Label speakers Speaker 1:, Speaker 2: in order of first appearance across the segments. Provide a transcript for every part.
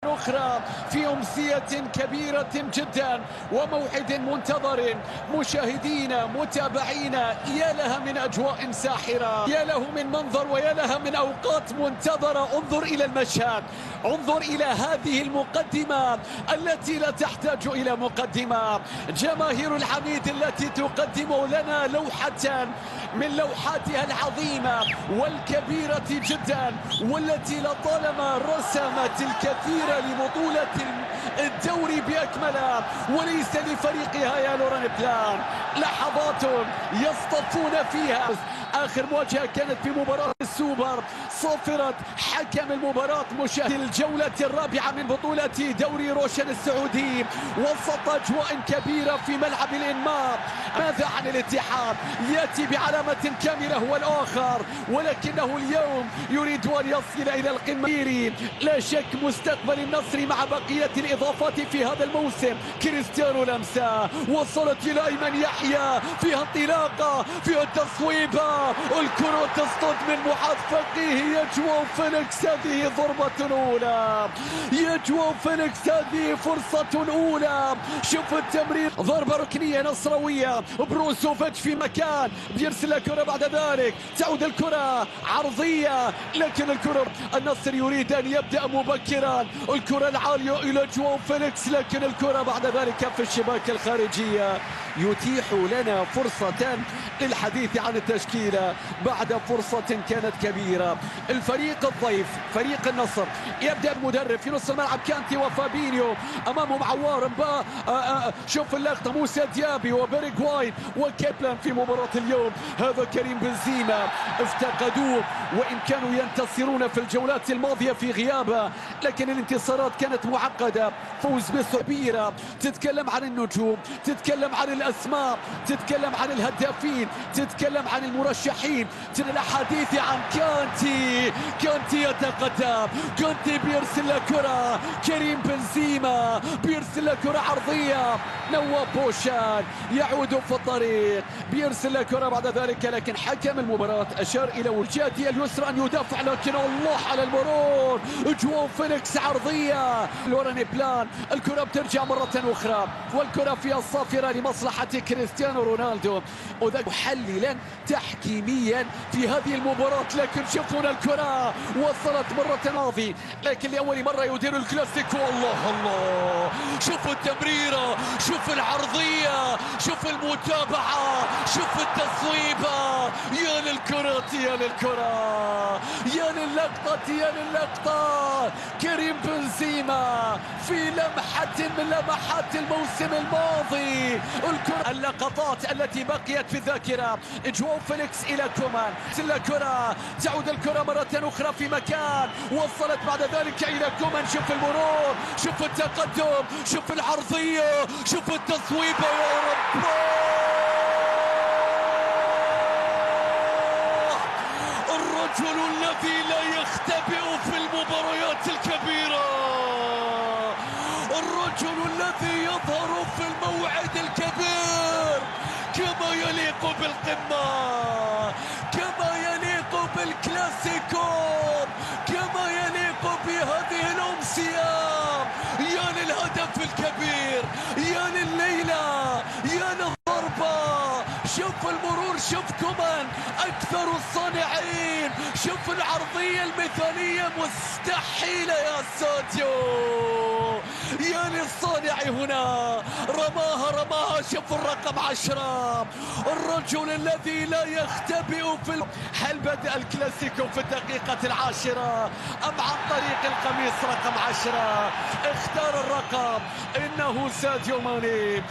Speaker 1: أخرى في أمسية كبيرة جدا وموعد منتظر. مشاهدينا متابعينا، يا لها من أجواء ساحرة، يا له من منظر، ويا لها من أوقات منتظرة. انظر إلى المشهد، انظر إلى هذه المقدمة التي لا تحتاج إلى مقدمة. جماهير الحميد التي تقدم لنا لوحة من لوحاتها العظيمة والكبيرة جدا، والتي لطالما رسمت الكثير لبطولة الدوري بأكملها وليس لفريقها يا لوران بلان. لحظات يصطفون فيها. آخر مواجهة كانت في مباراة السوبر، صفرت حكم المباراة مشاهد الجولة الرابعة من بطولة دوري روشن السعودي وسط أجواء كبيرة في ملعب الإنماط. ماذا عن الاتحاد؟ يأتي بعلامة كاملة هو الآخر، ولكنه اليوم يريد أن يصل إلى القمة. لا شك مستقبل النصر مع بقية الإضافات في هذا الموسم. كريستيانو لمسة وصلت إلى أيمن يحيى، فيها انطلاقة، فيها التصويبة، الكرة تصطد من محاط فقيه جواو فيليكس. هذه ضربة أولى يا جواو فيليكس، هذه فرصة أولى. شوف التمرير، ضربة ركنية نصراوية. بروسوفيتش في مكان بيرسل الكرة، بعد ذلك تعود الكرة عرضية، لكن الكرة النصر يريد أن يبدأ مبكرا. الكرة العالية إلى جواو فيليكس، لكن الكرة بعد ذلك في الشباك الخارجية. يتيح لنا فرصة للحديث عن التشكيلة بعد فرصة كانت كبيرة. الفريق الضيف فريق النصر يبدأ المدرب في نص الملعب، كانتي وفابينيو، أمامهم عوار مبا. شوف اللقطة، موسى ديابي وبيريغواين وكيبلان في مباراة اليوم. هذا كريم بنزيما افتقدوه، وإن كانوا ينتصرون في الجولات الماضية في غيابه، لكن الانتصارات كانت معقدة. فوز بصعبيرة، تتكلم عن النجوم، تتكلم عن الأسماء، تتكلم عن الهدافين، تتكلم عن المرشحين، الحديث عن كانتي يتقدم، كانتي بيرسل كرة، كريم بنزيما بيرسل كرة عرضية، نواف بوشان يعود في الطريق بيرسل كرة بعد ذلك، لكن حكم المباراة أشار إلى وجهته اليسرى أن يدافع، لكن الله على المرور. جواو فيليكس عرضية لوران بلان، الكرة بترجع مرة أخرى، والكرة فيها الصافرة لمصلحة كريستيانو رونالدو. وذاك محللا تحكيميا في هذه المباراة، لكن شوفونا الكرة وصلت مرة ماضي، لكن لأول مرة يدير الكلاسيكو. الله الله، شوف التمريرة، شوف العرضية، شوف المتابعة، شوف التصويبة. يا للكرة يا للكرة يا للقطة يا للقطة. كريم بنزيما في لمحة من لمحات الموسم الماضي. اللقطات التي بقيت في الذاكرة. جواو فيليكس إلى كومان، الكرة تعود الكرة مرة أخرى في مكان، وصلت بعد ذلك إلى كومان. شوف المرور، شوف التقدم، شوف العرضية، شوف التصويبة. يا رب، الرجل الذي لا يختبئ في المباريات الكبيرة، الرجل الذي يظهر في الموعد الكبير كما يليق بالقمة، كما يليق بالكلاسيكو، كما يليق بهذه الأمسية. يا للهدف الكبير، يا لليلة، يا للضربة. شوف المرور، شوف كومان أكثر الصانعين، شوف العرضية المثالية مستحيلة يا ساديو. يا للصانع هنا، رماها. شوف الرقم 10، الرجل الذي لا يختبئ في هل بدأ الكلاسيكو في الدقيقة 10 أم عن طريق القميص رقم 10؟ اختار الرقم، إنه ساديو ماني.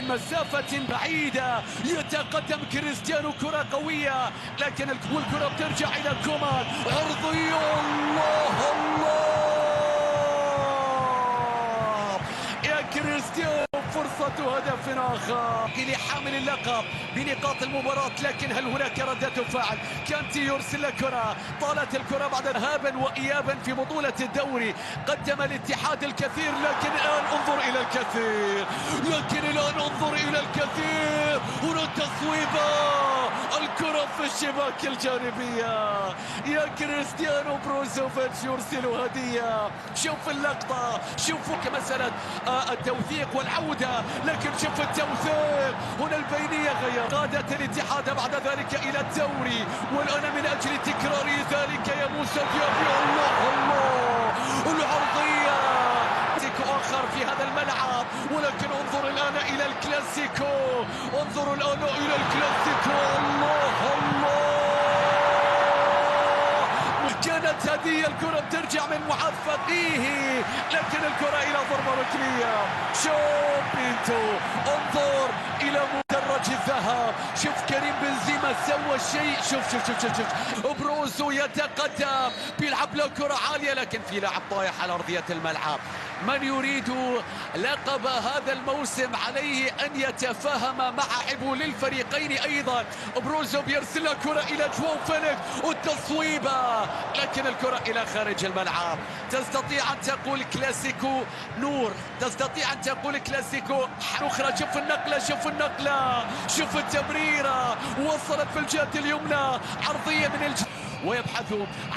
Speaker 1: مسافة بعيدة يتقدم كريستيانو، كرة قوية، لكن الكرة بترجع إلى كومان، عرضية. الله الله يا كريستيانو، فرصة هدف آخر لحامل اللقب بنقاط المباراة، لكن هل هناك ردة فعل؟ كانتي يرسل الكرة، طالت الكرة بعد ذهابا وإيابا في بطولة الدوري. قدم الاتحاد الكثير، لكن الآن انظر إلى الكثير، هنا التصويبة، الكرة في الشباك الجانبية، يا كريستيانو بروزوفيتش يرسل هدية. شوف اللقطة، شوفوا مسألة التوثيق والعودة، لكن شوف التوثيق هنا البينية غير قادت الاتحاد بعد ذلك إلى الدوري، والآن من أجل تكرار ذلك يا موسى ديابي. الله الله العرضية آخر في هذا الملعب، ولكن انظر الآن إلى الكلاسيكو، انظروا الآن إلى الكلاسيكو. الله الله كانت هذه الكرة بترجع من معاذ فقيهي، لكن الكرة إلى ضربة ركنية. شوف بينتو، انظر إلى مدرج الذهب، شوف كريم بنزيما سوى شيء. شوف بروزو يتقدم، بيلعب له كرة عالية، لكن في لاعب طايح على أرضية الملعب. من يريد لقب هذا الموسم عليه أن يتفاهم مع حبول الفريقين أيضا. بروزو بيرسل كرة إلى جواو فيليكس والتصويبة، لكن الكرة إلى خارج الملعب. تستطيع أن تقول كلاسيكو نور، تستطيع أن تقول كلاسيكو أخرى. شوف النقلة، شوف النقلة، شوف التمريرة، وصلت في الجهة اليمنى عرضية من ويبحث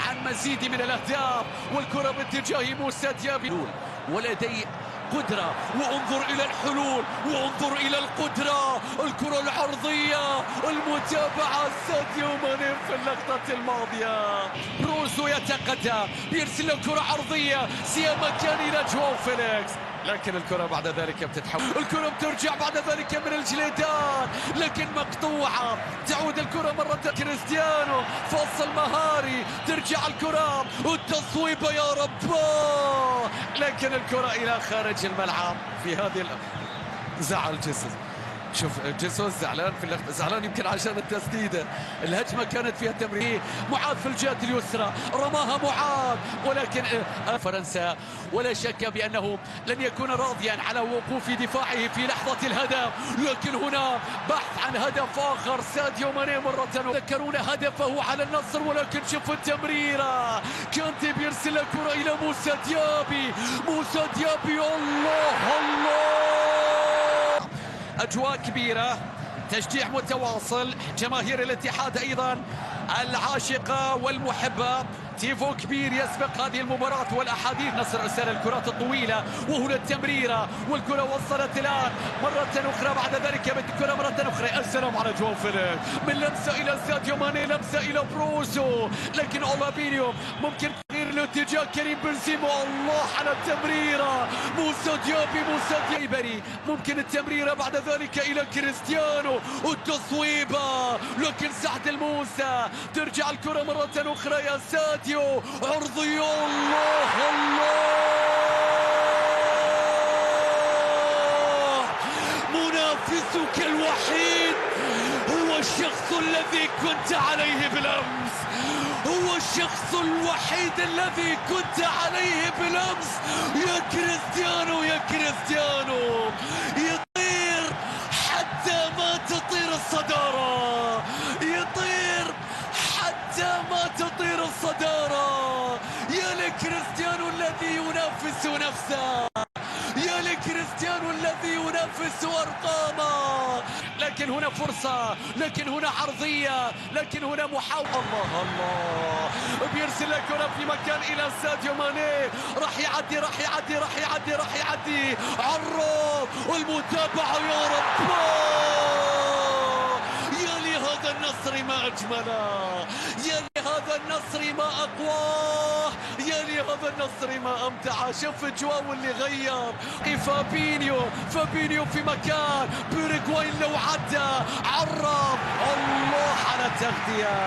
Speaker 1: عن مزيد من الأهداف، والكرة باتجاه موسى ديابي ولدي قدرة. وانظر إلى الحلول، وانظر إلى القدرة، الكرة العرضية، المتابعة. ساديو ماني في اللقطة الماضية، بروزو يتقدم، بيرسل الكرة عرضية، سيما كان إلى جواو فيليكس، لكن الكرة بعد ذلك بتتحول، الكرة بترجع بعد ذلك من الجليدان، لكن مقطوعة. تعود الكرة مرة كريستيانو، فصل مهاري، ترجع الكرة والتصويبة يا رب، لكن الكرة إلى خارج الملعب. في هذه زعل جيسوس، شوف جيسوس زعلان في اللقطة، زعلان يمكن عشان التسديدة، الهجمة كانت فيها تمرير. معاذ في الجهة اليسرى رماها معاذ، ولكن فرنسا ولا شك بأنه لن يكون راضيا على وقوف دفاعه في لحظة الهدف، لكن هنا بحث عن هدف آخر. ساديو ماني مرة تذكرون هدفه على النصر، ولكن شوف التمريرة، كانتي بيرسل الكرة إلى موسى ديابي، موسى ديابي. الله الله أجواء كبيرة، تشجيع متواصل، جماهير الاتحاد أيضا العاشقة والمحبة، تيفو كبير يسبق هذه المباراة والأحاديث. نصر أرسل الكرات الطويلة، وهنا التمريرة، والكرة وصلت الآن مرة أخرى، بعد ذلك بالكرة مرة أخرى. السلام على جواو فيليكس، من لمسة إلى ساديو ماني، لمسة إلى بروزو، لكن أولابينيو ممكن تغيير الاتجاه. كريم بنزيما، الله على التمريرة، موسى ديابي، موسى ديابي، ممكن التمريرة بعد ذلك إلى كريستيانو والتصويبة، لكن سعد الموسى، ترجع الكرة مرة أخرى يا ساديو، عرضية. الله الله منافسك الوحيد هو الشخص الذي كنت عليه بالأمس، هو الشخص الوحيد الذي كنت عليه بالأمس. يا كريستيانو، يا كريستيانو، يطير حتى ما تطير الصدارة، يطير حتى ما تطير الصدارة. يا لكريستيانو الذي ينافس نفسه، يا لكريستيانو الذي ينافس أرقامه، لكن هنا فرصة، لكن هنا عرضية، لكن هنا محاولة. الله الله بيرسل الكرة في مكان إلى ساديو ماني، راح يعدي، راح يعدي، راح يعدي، راح يعدي، عرض والمتابعة. يا رب، يا لهذا النصر ما أجمله، يا لهذا النصر ما أقواه، يا لهذا النصر ما أمتعه. شوف جواو اللي غير، فابينيو في مكان بيرغواي لو عدى عرب. الله على التغذية،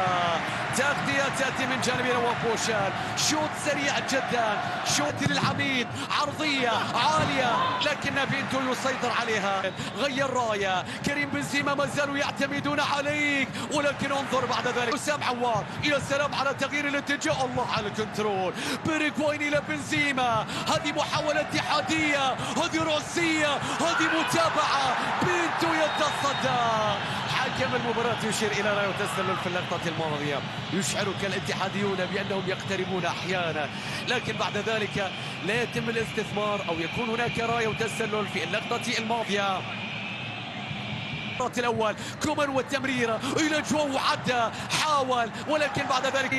Speaker 1: تغذية تأتي من جانب نواف بوشال، شوط سريع جدا، شوط للعميد، عرضية عالية، لكن بينتو يسيطر عليها. غير راية، كريم بنزيما ما زالوا يعتمدون عليك، ولكن انظر بعد ذلك وسام عوار، إلى السلام على تغيير الاتجاه. الله على الكنترول، بيرغواي إلى بنزيما، هذه محاولة اتحادية، هذه راسية، هذه متابعة. بينتو يتصدى، حكم المباراة يشير إلى رأي وتسلل في اللقطة الماضية، يشعرك الاتحاديون بأنهم يقتربون أحيانا، لكن بعد ذلك لا يتم الاستثمار أو يكون هناك راية وتسلل في اللقطة الماضية. الأول كومان والتمريرة إلى جوا وعدى حاول، ولكن بعد ذلك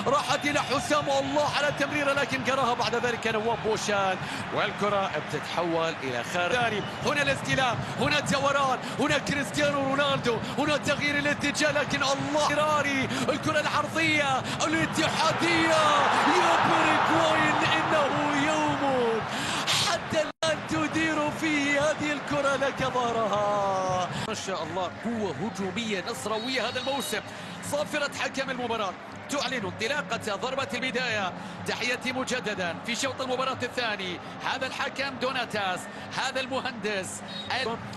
Speaker 1: راحت إلى حسام الله على التمريرة، لكن قراها بعد ذلك نواف بوشان، والكرة بتتحول إلى خارج. هنا الاستلام، هنا الدوران، هنا كريستيانو رونالدو، هنا تغيير الاتجاه، لكن الله فراري الكرة العرضية الاتحادية يا باراغواي، إنه يوم حتى الآن تدير فيه هذه الكرة لك ظهرها. ما شاء الله قوة هجومية نصراوية هذا الموسم. صافرة حكم المباراة تعلن انطلاقة ضربة البداية. تحياتي مجددا في شوط المباراة الثاني. هذا الحكم دوناتاس، هذا المهندس.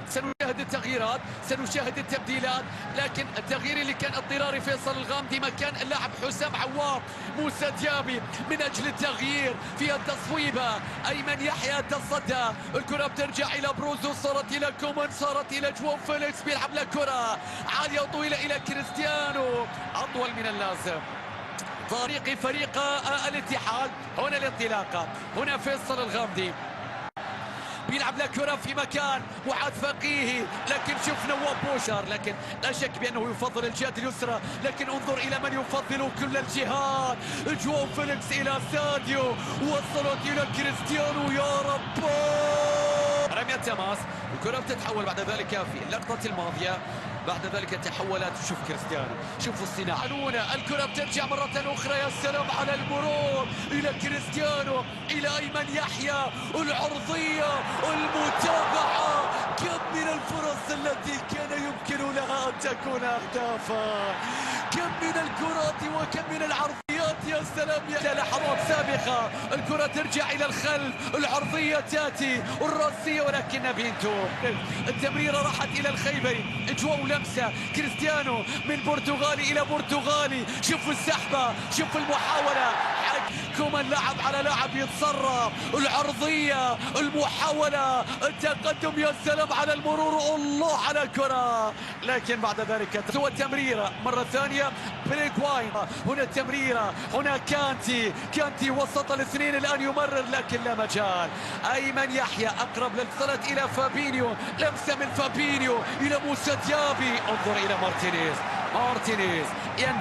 Speaker 1: سنشاهد التغييرات، سنشاهد التبديلات، لكن التغيير اللي كان اضطراري فيصل الغامدي مكان اللاعب حسام عوار. موسى ديابي من اجل التغيير في التصويبة. ايمن يحيى تصدى، الكرة بترجع الى بروزو، صارت الى كومان، صارت الى جواو فيليكس، بيلعب لك كرة عالية وطويلة الى كريستيانو، اطول من اللازم. طريق فريق الاتحاد. هنا الانطلاقة، هنا فيصل الغامدي بيلعب لك كرة في مكان معاذ فقيهي، لكن شوف نواف بوشار، لكن لا شك بأنه يفضل الجهة اليسرى، لكن انظر إلى من يفضل كل الجهات. جواو فيليكس إلى ساديو، وصلت إلى كريستيانو، يا رب. رمية تماس، الكرة بتتحول بعد ذلك في اللقطة الماضية، بعد ذلك تحولت. شوف كريستيانو، شوفوا الصناعة، الكرة بترجع مرة أخرى، يا سلام على المرور إلى كريستيانو، إلى أيمن يحيى، العرضية، المتابعة. كم من الفرص التي كان يمكن لها أن تكون أهدافا، كم من الكرات وكم من العرضيات، يا سلام. يا لحظات سابقة الكرة ترجع إلى الخلف، العرضية تأتي، الراسية، ولكن بينتو التمريرة راحت إلى الخيبري. جواو لمسة، كريستيانو من برتغالي إلى برتغالي، شوفوا السحبة، شوفوا المحاولة، كومان لاعب على لاعب يتصرف، العرضية، المحاولة، التقدم، يا سلام على المرور، الله على الكرة، لكن بعد ذلك سوى التمريرة مرة ثانية. باراغواي، هنا التمريرة، هنا كانتي وسط الاثنين الآن يمرر، لكن لا مجال. أيمن يحيى أقرب للصلة إلى فابينيو، لمسة من فابينيو إلى موسى ديابي، انظر إلى مارتينيز،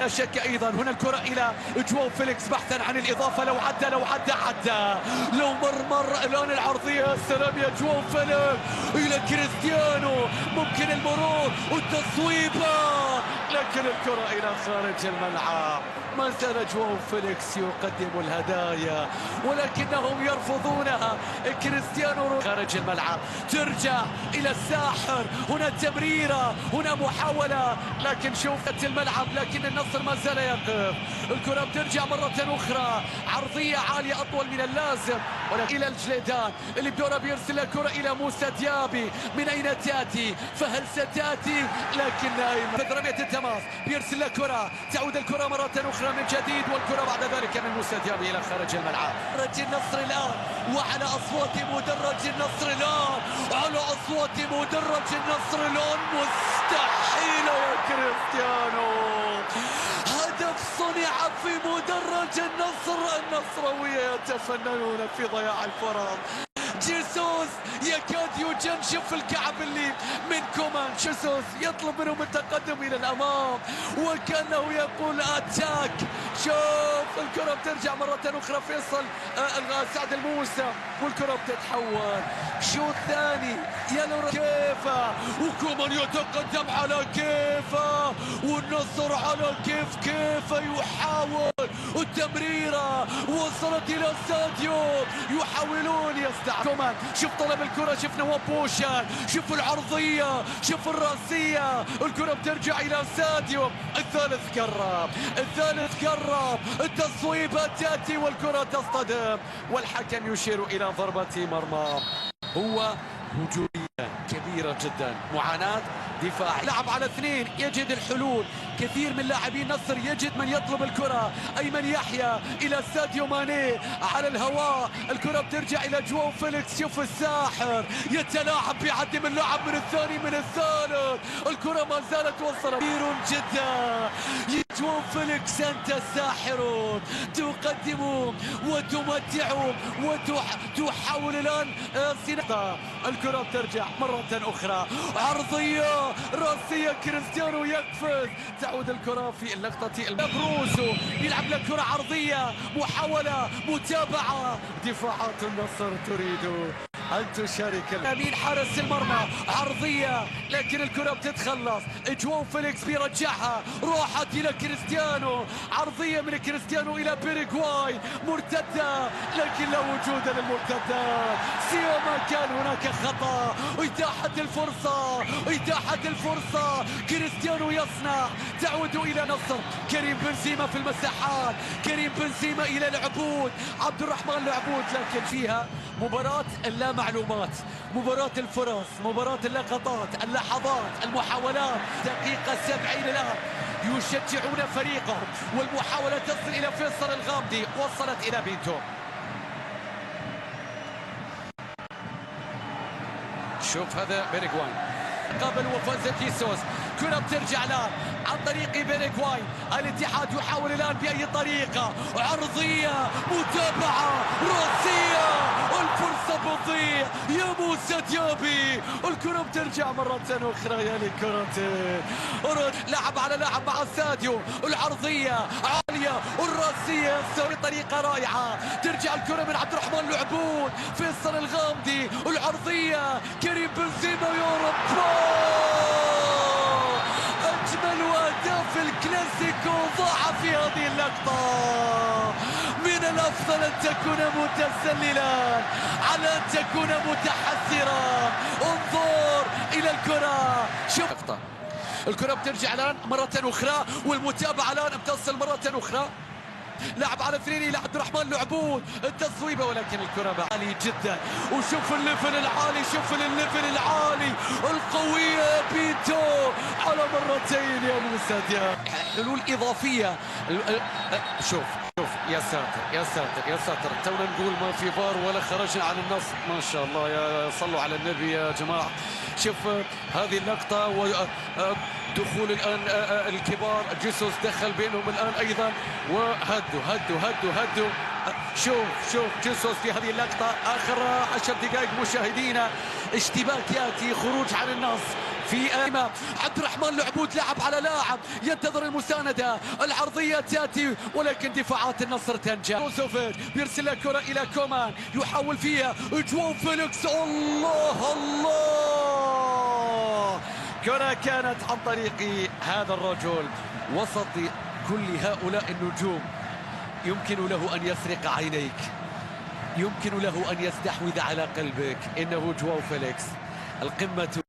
Speaker 1: لا شك ايضا. هنا الكرة الى جواو فيليكس بحثا عن الاضافة، لو عدى لو مر الان العرضية، يا سلام يا جواو فيليكس الى كريستيانو، ممكن المرور والتصويبة، لكن الكرة الى خارج الملعب. ما زال جواو فيليكس يقدم الهدايا ولكنهم يرفضونها. كريستيانو خارج الملعب، ترجع الى الساحر، هنا التمريرة، هنا محاولة، لكن شوف الملعب، لكن النصر ما زال يقف. الكرة بترجع مرة أخرى، عرضية عالية أطول من اللازم، ولكن إلى الجليدان اللي بدوره بيرسل الكرة إلى موسى ديابي. من أين تأتي؟ فهل ستأتي؟ لكن أيمن رمية التماس، بيرسل الكرة، تعود الكرة مرة أخرى من جديد، والكرة بعد ذلك من موسى ديابي إلى خارج الملعب. مدرج النصر الآن، وعلى أصوات مدرج النصر الآن، على أصوات مدرج النصر الآن، مستحيل يا كريستيانو، هدف صنع في مدرج النصراوية يتفننون في ضياع الفرص. جيسوس يكاد يجنشف الكعب اللي من كومان، جيسوس يطلب منهم التقدم الى الامام وكانه يقول اتاك. شوف الكرة بترجع مرة اخرى، فيصل سعد الموسى، والكرة بتتحول. شوط ثاني، يا كيف، وكومان يتقدم على كيف، والنصر على كيف يحاول التمريرة، وصلت الى ساديو، يحاولون يستعمل كومان. شوف طلب الكرة، شوف نواف بوشان، شوف العرضية، شوف الراسية، الكرة بترجع الى ساديو. الثالث قرب، التصويبة تأتي والكرة تصطدم، والحكم يشير الى ضربة مرمى. هو هجومية كبيرة جدا، معاناة دفاع، لعب على اثنين، يجد الحلول. كثير من لاعبي النصر يجد من يطلب الكرة. أيمن يحيى إلى ساديو ماني على الهواء، الكرة بترجع إلى جواو فيليكس. شوف الساحر يتلاعب، بيعدي من لاعب من الثاني من الثالث، الكرة ما زالت وصلت كبير جدا. جواو فيليكس أنت الساحر، تقدم وتمتع وتحاول الآن صناعة الكرة بترجع مرة أخرى، عرضية راسية كريستيانو يقفز، تعود الكرة في اللقطة بروسو يلعب لك كرة عرضية، محاولة متابعة، دفاعات النصر تريد أن تشارك أمين حارس المرمى، عرضية لكن الكرة بتتخلص، جواو فيليكس بيرجعها، راحت إلى كريستيانو، عرضية من كريستيانو إلى بيريغواي، مرتدة لكن لا وجود للمرتدات، سيما كان هناك خطأ، إتاحة الفرصة، كريستيانو يصنع، تعود إلى نصر، كريم بنزيما في المساحات، كريم بنزيما إلى العبود، عبد الرحمن العبود، لكن فيها مباراة اللا معلومات، مباراة الفرص، مباراة اللقطات، اللحظات، المحاولات، دقيقة 70 الآن يشجعون فريقهم، والمحاولة تصل إلى فيصل الغامدي، وصلت إلى بيتو. شوف هذا بيريغواي قابل وفاز كيسوس، كرة بترجع الآن عن طريق بيريغواي، الاتحاد يحاول الآن بأي طريقة، عرضية متابعة راسية، الفرصة بتضيع يا موسى ديابي، الكرة بترجع مرة أخرى يا لكرة، لعب على لاعب مع ساديو، العرضية عالية، الراسية بطريقة رائعة، ترجع الكرة من عبد الرحمن العبود، فيصل الغامدي، العرضية كريم بنزيما، يا رب أجمل وأهداف الكلاسيكو ضاع في هذه اللقطة، من الأفضل أن تكون متسللا على أن تكون متحسرا، انظر إلى الكرة، شوف الكرة بترجع الآن مرة أخرى، والمتابعة الآن بتصل مرة أخرى، لعب على اثنين إلى عبد الرحمن العبود، التصويبة ولكن الكرة عالية جدا، وشوف الليفل العالي، شوف الليفل العالي القوية بيتو على مرتين يا موسى دياب، حلول إضافية، شوف يا ساتر تونا نقول ما في فار ولا خرجنا عن النص، ما شاء الله، يا صلوا على النبي يا جماعة، شوف هذه اللقطة ودخول الآن الكبار، جيسوس دخل بينهم الآن أيضا، وهدوا شوف جيسوس في هذه اللقطة، آخر 10 دقائق مشاهدينا، اشتباك يأتي، خروج عن النص في أيمة، عبد الرحمن العبود لعب على لاعب ينتظر المساندة، العرضية تأتي ولكن دفاعات النصر تنجح، بروزوفيتش بيرسل الكرة إلى كومان، يحاول فيها جواو فيليكس، الله كرة كانت عن طريق هذا الرجل وسط كل هؤلاء النجوم، يمكن له أن يسرق عينيك، يمكن له أن يستحوذ على قلبك، إنه جواو فيليكس، القمة